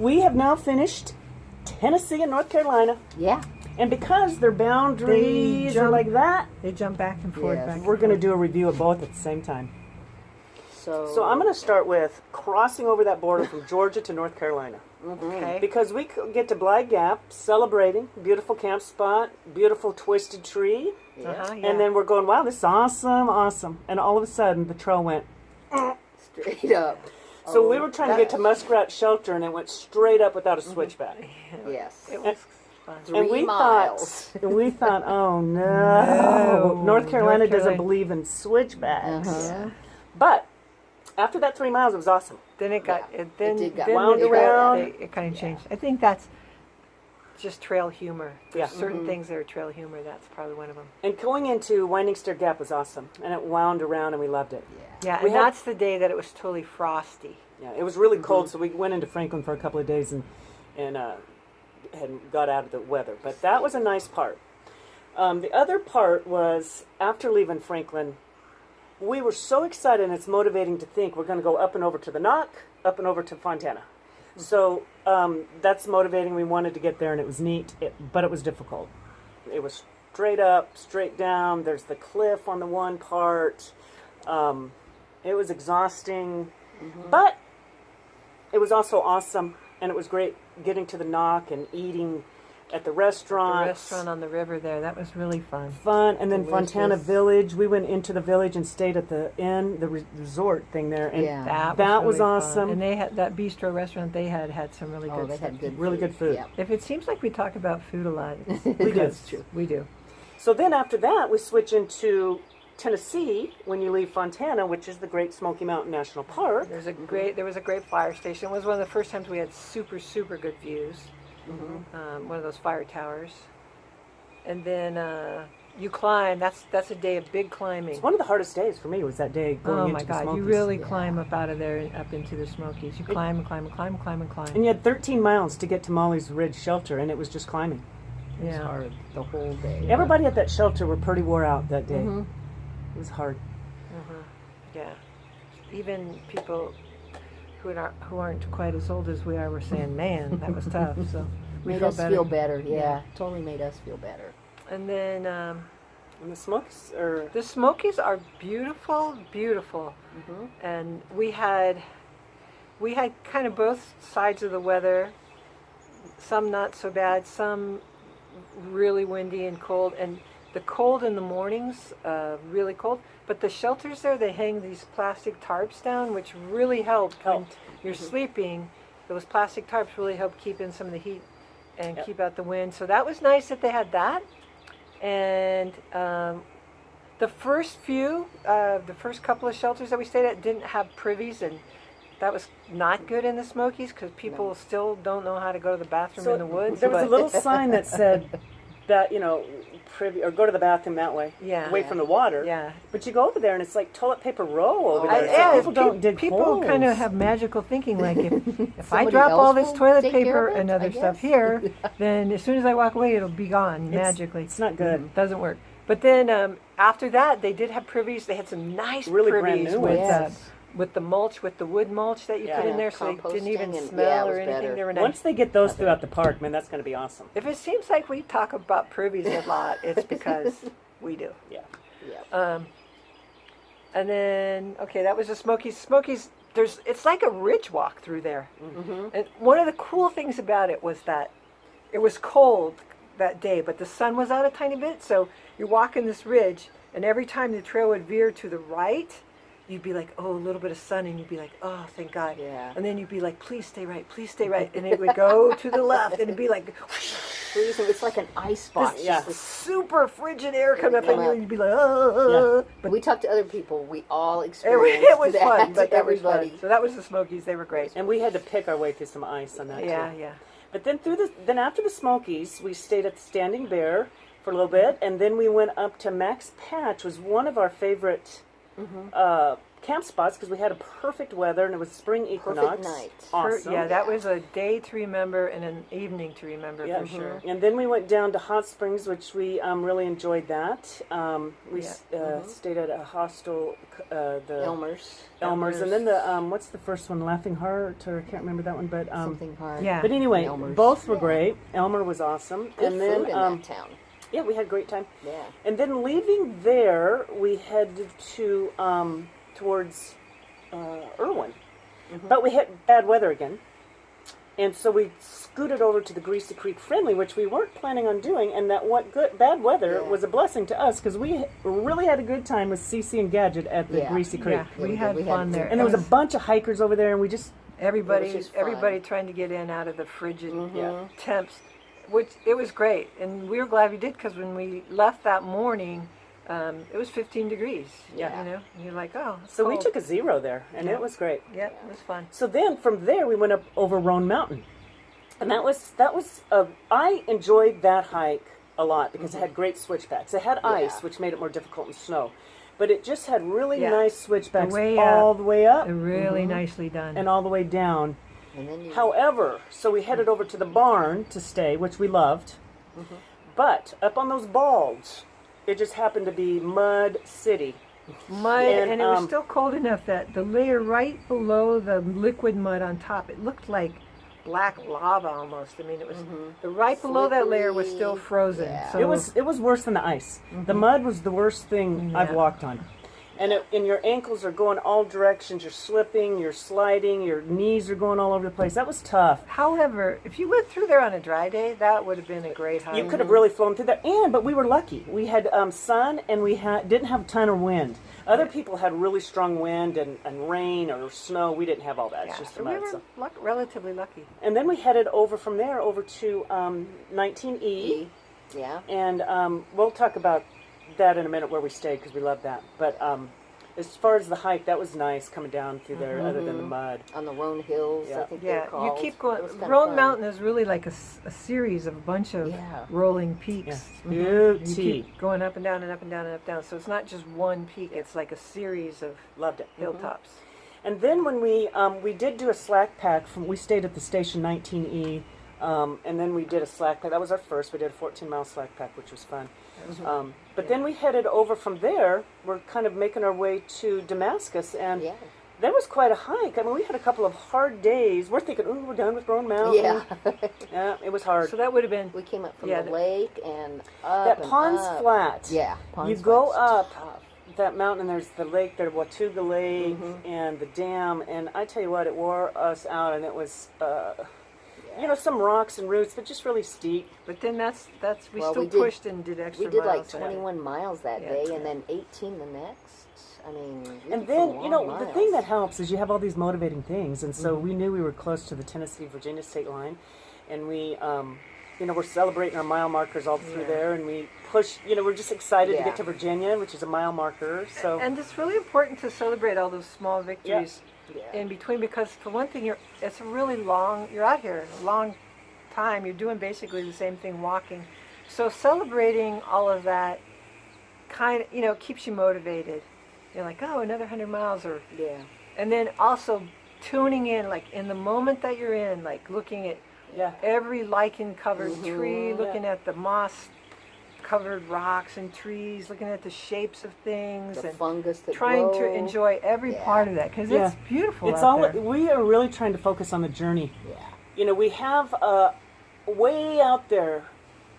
we have now finished Tennessee and North Carolina. Yeah. And because their boundaries are like that, they jump back and forth. Yes. we're going to do a review of both at the same time. So I'm going to start with crossing over that border from Georgia to North Carolina. Okay. Because we get to Blythe Gap, celebrating, beautiful camp spot, beautiful twisted tree. Yeah. And then we're going, wow, this is awesome, awesome. And all of a sudden, the trail went. Straight up. So we were trying to get to Muskrat Shelter, and it went straight up without a switchback. Yes. It was fun. 3 miles. We thought, oh no, North Carolina doesn't believe in switchbacks. Yeah. But after that 3 miles, it was awesome. Then it got wound around. It kind of changed. I think that's just trail humor. There's Yeah. certain things that are trail humor. That's probably one of them. And going into Winding Stair Gap was awesome, and it wound around, and we loved it. Yeah, We and had- that's the day that it was totally frosty. Yeah, it was really cold, so we went into Franklin for a couple of days and got out of the weather. But that was a nice part. The other part was after leaving Franklin, we were so excited, and it's motivating to think we're going to go up and over to the Knock, up and over to Fontana. So that's motivating. We wanted to get there, and it was neat, but it was difficult. It was straight up, straight down. There's the cliff on the one part. It was exhausting, but it was also awesome, and it was great getting to the Knock and eating at the restaurant. The restaurant on the river there, that was really fun. And then Fontana Village. We went into the village and stayed at the inn, the resort thing there, and that was really awesome. Fun. And they had that bistro restaurant. They had some really good. They stuff. had good, really good food. Yeah. If it seems like we talk about food a lot, We do. We do. So then after that, we switch into Tennessee when you leave Fontana, which is the Great Smoky Mountain National Park. There was a great fire station. It was one of the first times we had super good views. One of those fire towers. And then you climb. That's a day of big climbing. It's one of the hardest days for me was that day going Oh into my the God! Smokies. You really climb up out of there and up into the Smokies. You climb and climb and climb and climb and climb. And you had 13 miles to get to Molly's Ridge Shelter, and it was just climbing. It was hard the whole day. Everybody at that shelter were pretty wore out that day. It was hard. Yeah. Even people who aren't quite as old as we are were saying, "Man, that was tough." So we made felt us better. feel better. Yeah, totally made us feel better. And then And the Smokies the Smokies are beautiful, beautiful. And we had kind of both sides of the weather. Some not so bad, some really windy and cold, and the cold in the mornings, really cold. But the shelters there, they hang these plastic tarps down, which really help when you're sleeping. Those plastic tarps really help keep in some of the heat and keep out the wind. So that was nice that they had that. And the first couple of shelters that we stayed at didn't have privies, and that was not good in the Smokies because people still don't know how to go to the bathroom in the woods. There was a little sign that said that, privy, or go to the bathroom that way, away from the water. Yeah. But you go over there and it's like toilet paper roll over there. People don't dig People holes. kind of have magical thinking, like if I Somebody drop all else this will toilet take care paper of it, and other I stuff guess. here, then as soon as I walk away, it'll be gone magically. It's not good. Doesn't work. But then after that, they did have privies. They had some nice Really privies brand new with ones. With the mulch, with the wood mulch that you put in there, so they didn't even Composting and- smell it or was anything. better. They were nice. Once they get those throughout the park, man, that's going to be awesome. If it seems like we talk about privies a lot, it's because we do. Yeah. And then, that was the Smokies. Smokies, it's like a ridge walk through there. And one of the cool things about it was that it was cold that day, but the sun was out a tiny bit, so you're walking this ridge, and every time the trail would veer to the right, you'd be like, oh, a little bit of sun, and you'd be like, oh, thank God. Yeah. And then you'd be like, please stay right, and it would go to the left, and it'd be like, It's like an ice box. Yeah. Just super frigid air coming up, come and up. you'd be like, oh. But we talked to other people. We all experienced It was that. fun, but that was Everybody. fun. So that was the Smokies. They were great. And we had to pick our way through some ice on that Yeah, too. yeah. But then after the Smokies, we stayed at the Standing Bear for a little bit, and then we went up to Max Patch, was one of our favorite camp spots because we had a perfect weather and it was spring equinox. night. Awesome. Yeah, that was a day to remember and an evening to remember Yeah. for sure. And then we went down to Hot Springs, which we really enjoyed that. We stayed at a hostel, the Elmer's. and then the what's the first one? Laughing Heart, or I can't remember that one, but Something hard. Yeah. But anyway, Elmer's. both were great. Elmer was awesome, Good and then food in that town. yeah, we had a great time. Yeah. And then leaving there, we headed to towards Irwin, but we had bad weather again, and so we scooted over to the Greasy Creek Friendly, which we weren't planning on doing. And that bad weather was a blessing to us because we really had a good time with Cece and Gadget at the Greasy Creek. Yeah, we had fun there. And there was a bunch of hikers over there, and we just Everybody trying to get in out of the frigid temps, which it was great, and we were glad we did because when we left that morning, it was 15 degrees. Yeah. You know, and you're like, oh. It's so cold. we took a 0 there, and it was great. Yeah, it was fun. So then from there we went up over Roan Mountain, and that was I enjoyed that hike a lot because it had great switchbacks. It had ice, which made it more difficult in snow, but it just had really nice switchbacks all the way up, Really nicely done, and all the way down. And then However, so we headed over to the barn to stay, which we loved, but up on those balds, it just happened to be Mud City. mud, and, and it was still cold enough that the layer right below the liquid mud on top, it looked like black lava almost. I mean, it was the right below that layer was still frozen. Yeah. So It was worse than the ice. The mud was the worst thing I've walked on. And your ankles are going all directions. You're slipping, you're sliding, your knees are going all over the place. That was tough. However, if you went through there on a dry day, that would have been a great hike. You could have really flown through there. But we were lucky. We had sun, and we didn't have a ton of wind. Other people had really strong wind and rain or snow. We didn't have all that. It's just the so we mud. were relatively lucky. And then we headed over from there over to 19E. Yeah. And we'll talk about that in a minute where we stayed because we love that. But as far as the hike, that was nice coming down through there other than the mud. On the Roan Hills, I think they're You called. keep going. It was kinda Roan fun. Mountain is really like a series of a bunch of rolling peaks. Beauty. You keep going up and down and up and down and up and down. So it's not just one peak; it's like a series of Loved it. hilltops. And then when we did do a slack pack, we stayed at the station 19E, and then we did a slack pack. That was our first. We did a 14-mile slack pack, which was fun. But then we headed over from there. We're kind of making our way to Damascus, and that was quite a hike. I mean, we had a couple of hard days. We're thinking, ooh, we're done with Roan Mountain. Yeah. Yeah, it was hard. So that would have been. We came up from Yeah, the lake and up That and Pond's up. Flat. Yeah. Pond's You go Flat's up tough. that mountain, and there's the lake there, Watauga Lake, and the dam, and I tell you what, it wore us out, and it was, some rocks and roots, but just really steep. But then we Well, still we did- pushed and did extra We did like miles. 21 miles that Yeah. day and then 18 the next. I mean, we And did some then, long the miles. thing that helps is you have all these motivating things, and so we knew we were close to the Tennessee-Virginia state line, and we, we're celebrating our mile markers all through there, and we push, we're just excited to get to Virginia, which is a mile marker, so. And it's really important to celebrate all those small victories Yeah. in between, because for one thing, it's a really long. You're out here a long time. You're doing basically the same thing walking, so celebrating all of that kind of keeps you motivated. You're like, oh, another 100 miles, and then also tuning in, like in the moment that you're in, like looking at every lichen-covered tree, looking at the moss-covered rocks and trees, looking at the shapes of things, The and fungus that trying grow. to enjoy every part of that, because it's beautiful. It's out all, there. we are really trying to focus on the journey. Yeah. We have, way out there,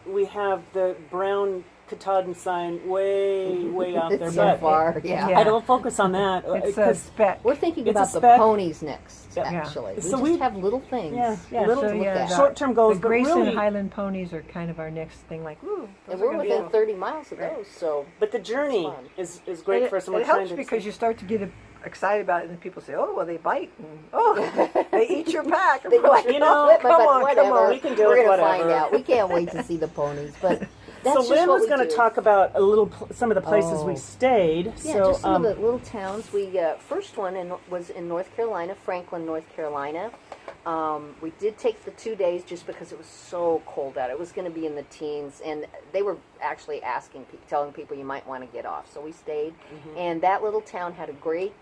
we have the brown Katahdin sign way out there. It's so but far, I don't focus on that. It's a speck. We're thinking It's a about the speck. ponies next, Yeah. actually. We So just we- have little things. little so, to look yeah, at. the- short-term goals, The but Grayson really, Highland ponies are kind of our next thing. Like, ooh, those And are we're gonna be within cool. 30 miles of those, so but the journey It's is great And for us, and we're it trying helps to. because you start to get excited about it, and people say, "Oh, well, they bite, and they eat your pack." And They we're like, eat "Oh, but come on, whatever. come on." We can do We're it, gonna find whatever. out. We can't wait to see the ponies, but that's So just Lynn what was we going to do. talk about some of the places we Oh. stayed. Yeah, so just some of the little towns. We first one was in North Carolina, Franklin, North Carolina. We did take the 2 days just because it was so cold out. It was going to be in the teens, and they were actually telling people you might want to get off. So we stayed, and that little town had a great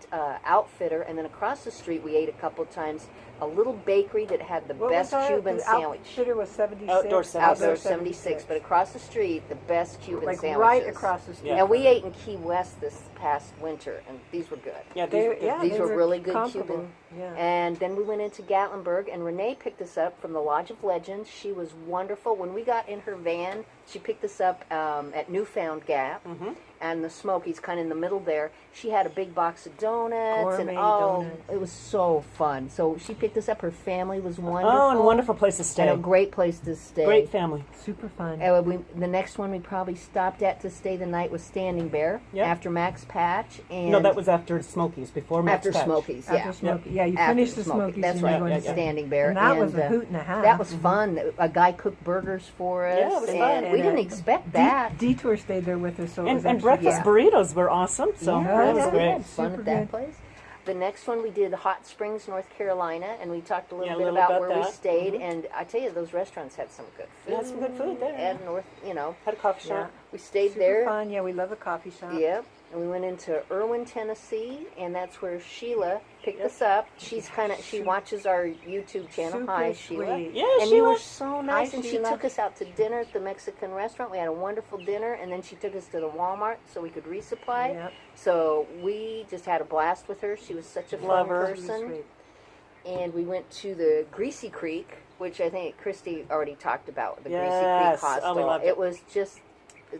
outfitter. And then across the street, we ate a couple of times a little bakery that had the best Cuban sandwich. Outfitter was 76. Outdoor 76. Outdoor 76, but across the street, the best Cuban like sandwiches. right across the street. Yeah. And we ate in Key West this past winter, and these were good. Yeah, These they were really good comparable. Cuban. Yeah. And then we went into Gatlinburg, and Renee picked us up from the Lodge of Legends. She was wonderful. When we got in her van, she picked us up at Newfound Gap and the Smokies, kind of in the middle there. She had a big box of donuts, Gourmet and donuts. it was so fun. So she picked us up. Her family was wonderful. Oh, and a wonderful place to stay. And a great place to stay. Great family. Super fun. And the next one we probably stopped at to stay the night was Standing Bear after Max Patch. And No, that was after Smokies, before Max after Patch. Smokies. After Yeah. Smoky. Yeah, you After finished the Smokies. Smokies. That's and right. you went to Standing Bear. And that was a hoot and a half. That was fun. A guy cooked burgers for us. Yeah, it was fun. and we didn't expect that. Detour stayed there with us, so it was And actually breakfast burritos were awesome, so Yeah, that was we great. had fun Super at that good. place. The next one we did Hot Springs, North Carolina, and we talked a little Yeah, a bit little about about where we that. stayed. And I tell you, those restaurants had some good food. We had some good food there. And Had a coffee Yeah. shop. we stayed Super there. fun. Yeah, we love a coffee shop. Yep. And we went into Irwin, Tennessee, and that's where Sheila picked us up. She watches our YouTube channel. Super Hi, Sheila. sweet. Yeah, And she you were was. so nice. And she Sheila. took us out to dinner at the Mexican restaurant. We had a wonderful dinner, and then she took us to the Walmart so we could resupply. Yep. So we just had a blast with her. She was such a fun Love her. person. Sweet. And we went to the Greasy Creek, which I think Christy already talked about. The Greasy Yes. Creek Oh, we Hostel. loved it. It was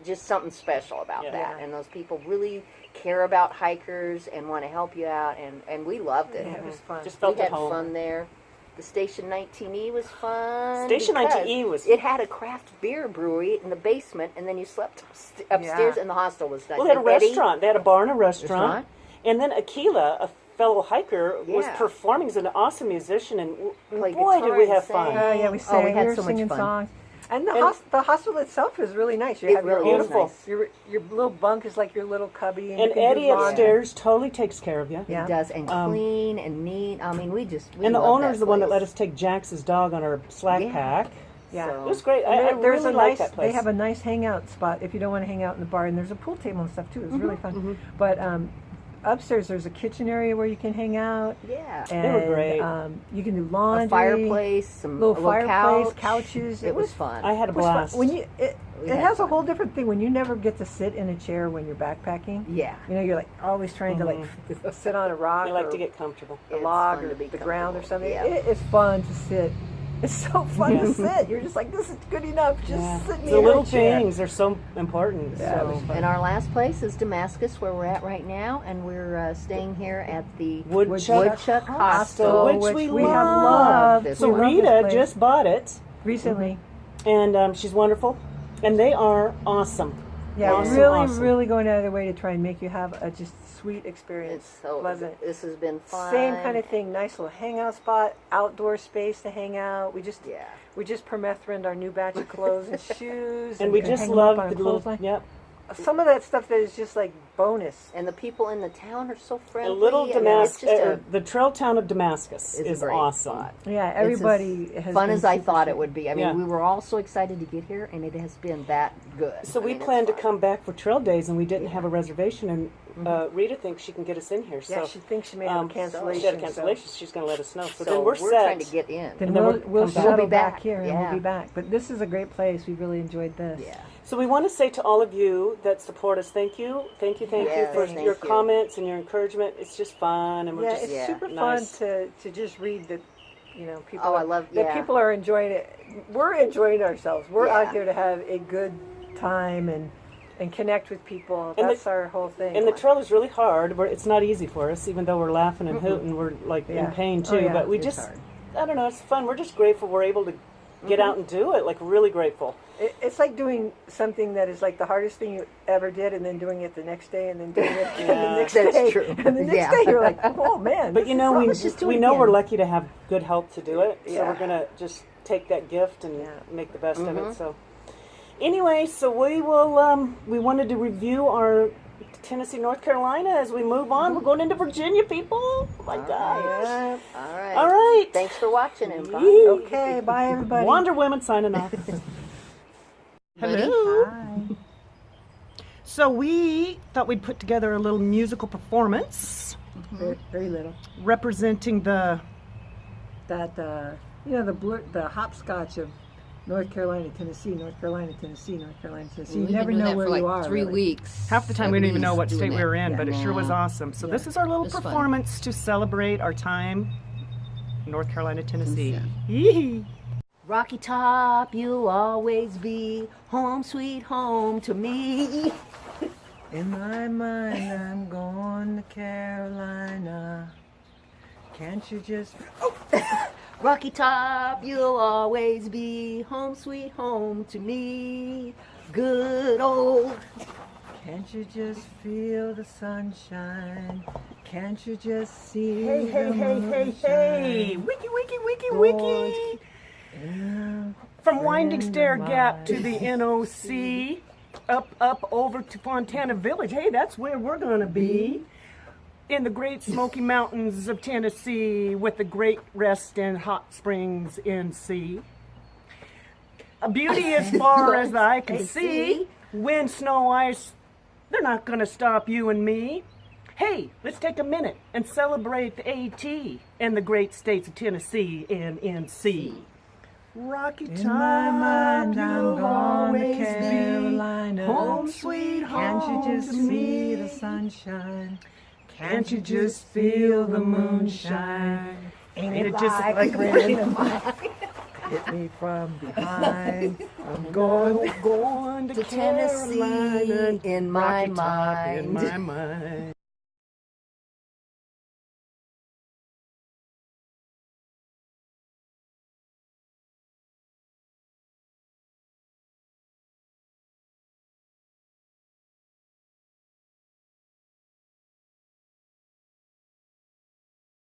just something special about Yeah. that. And those people really care about hikers and want to help you out, and we loved it. Yeah, it was fun. Just We felt had at home. fun there. The Station 19E was fun. Station because 19E was- It had a craft beer brewery in the basement, and then you slept upstairs, Yeah. and the hostel was nice. Well, they had a And Eddie- restaurant. They had a bar and a restaurant. Restaurant. And then Aquila, a fellow hiker, was Yeah. performing as an awesome musician, and Play boy, guitar did we and have sing. fun. Oh yeah, we sang. we had were so much singing fun. songs. And the, And- the hospital itself is really nice. You It have your really own- is nice. Your little bunk is like your little cubby. And, And you can do Eddie laundry. upstairs totally takes care of you. Yeah. It does, and clean and neat. I mean, we And the love owner's the one that place. let us take Jax's dog on our slack Yeah. pack. Yeah. So- It was great. And I there's really a like nice. that place. They have a nice hangout spot if you don't want to hang out in the bar, and there's a pool table and stuff too. It's really fun. But upstairs there's a kitchen area where you can hang out. Yeah. And, They were great. You can do laundry. A fireplace, some little fireplace, couch. couches. It was fun. I had a It was fun. blast. When you We it had has fun. a whole different thing when you never get to sit in a chair when you're backpacking. Yeah. You know, you're like always trying to like sit on a rock. I like or to get comfortable. a It's log fun or to be the ground or comfortable. something. Yeah. It is fun to sit. It's so fun to sit. You're just like, this is good enough. Just Yeah. sit me The in little a chair. things are so important. Yeah, it was so. fun. And our last place is Damascus, where we're at right now, and we're staying here at the Woodchuck Hostel, which we have love. loved. So We love this Rita place. just bought it, Recently. and she's wonderful, and they are awesome. Yeah, Awesome, really, awesome. really going out of their way to try and make you have a just sweet experience. It's so pleasant. This has been fun. Same kind of thing. Nice little hangout spot, outdoor space to hang out. We just permethrined our new batch of clothes and shoes, And we just hang them up love on a the little, clothesline. yep. Some of that stuff that is just like bonus. And the people in the town are so A friendly. little I mean, it's Damascus, just the trail town of Damascus it's a is great awesome. spot. Yeah, It's everybody as has fun been as I super thought sweet. it would be. I mean, Yeah. we were all so excited to get here, and it has been that good. So I we mean, it's planned to fun. come back for trail days, and we didn't have a reservation, and Rita thinks she can get us in here. Yeah, So she thinks she may have a cancellation. she had a so- cancellation. She's going to let us know. So, So then we're set. trying to get in. Then And then we'll, we'll we'll come back. shuttle We'll be back back, here and yeah. we'll be back. But this is a great place. We really enjoyed this. Yeah. So we want to say to all of you that support us, thank you Yes, for thank your you. comments and your encouragement. It's just fun, and we're Yeah, just it's Yeah. super nice. fun to just read that, you know, people. Oh, I love- that yeah. people are enjoying it. We're enjoying ourselves. We're Yeah. out here to have a good time and connect with people. And That's our whole thing. And the trail is really hard. It's not easy for us, even though we're laughing and hooting. We're like Yeah. in pain Oh, too. yeah, But we it's just, hard. I don't know, it's fun. We're just grateful we're able to get out and do it. Like really grateful. It's like doing something that is like the hardest thing you ever did, and then doing it the next day, and then doing it Yeah. the next That's day, true. and the next Yeah. day you're like, oh man. But this you is know, fun. let's just do we it know we're again. lucky to have good help to do it. So Yeah. we're gonna just take that gift and Yeah. make the best of it. So anyway, so we will. We wanted to review our Tennessee, North Carolina as we move on. We're going into Virginia, people. Oh my All gosh! Yeah. All right. All right. Thanks for watching, and bye. Yee. Okay. Bye everybody. Wonder Women signing off. Buddy. Hi. So we thought we'd put together a little musical performance Very, very little. representing the The hopscotch of North Carolina, Tennessee, North Carolina, Tennessee, North Carolina, Tennessee. You We've never been doing know that where for like you are. 3 really. weeks. half the time at we didn't even know least what doing state we were that. in, but it sure was Yeah. awesome. So Yeah. this is our little It was fun. performance to celebrate our time in North Carolina, Tennessee. Yee. Rocky Top, you'll always be home sweet home to me. In my mind, I'm going to Carolina. Can't you just... Rocky Top, you'll always be home sweet home to me. Good old. Can't you just feel the sunshine? Can't you just see Hey, the hey, hey, hey, hey! moonshine? Wiki, wiki, wiki, wiki! Yeah. From Winding Friend Stair of Gap to mine. the NOC, up over to Fontana Village. Hey, that's where we're gonna be. In the Great Smoky Mountains of Tennessee, with the great rest and hot springs in sea. A beauty as far as the eye can see. Wind, snow, ice, they're not gonna stop you and me. Hey, let's take a minute and celebrate the AT and the great states of Tennessee and NC. Rocky Top, In my mind, I'm you'll going always to Carolina. be home sweet home Can't you just to see me. the sunshine? Can't you just feel the moonshine? Ain't it just like Hit me from behind. I'm going to To Tennessee Carolina, in my Rocky Top in mind. my mind.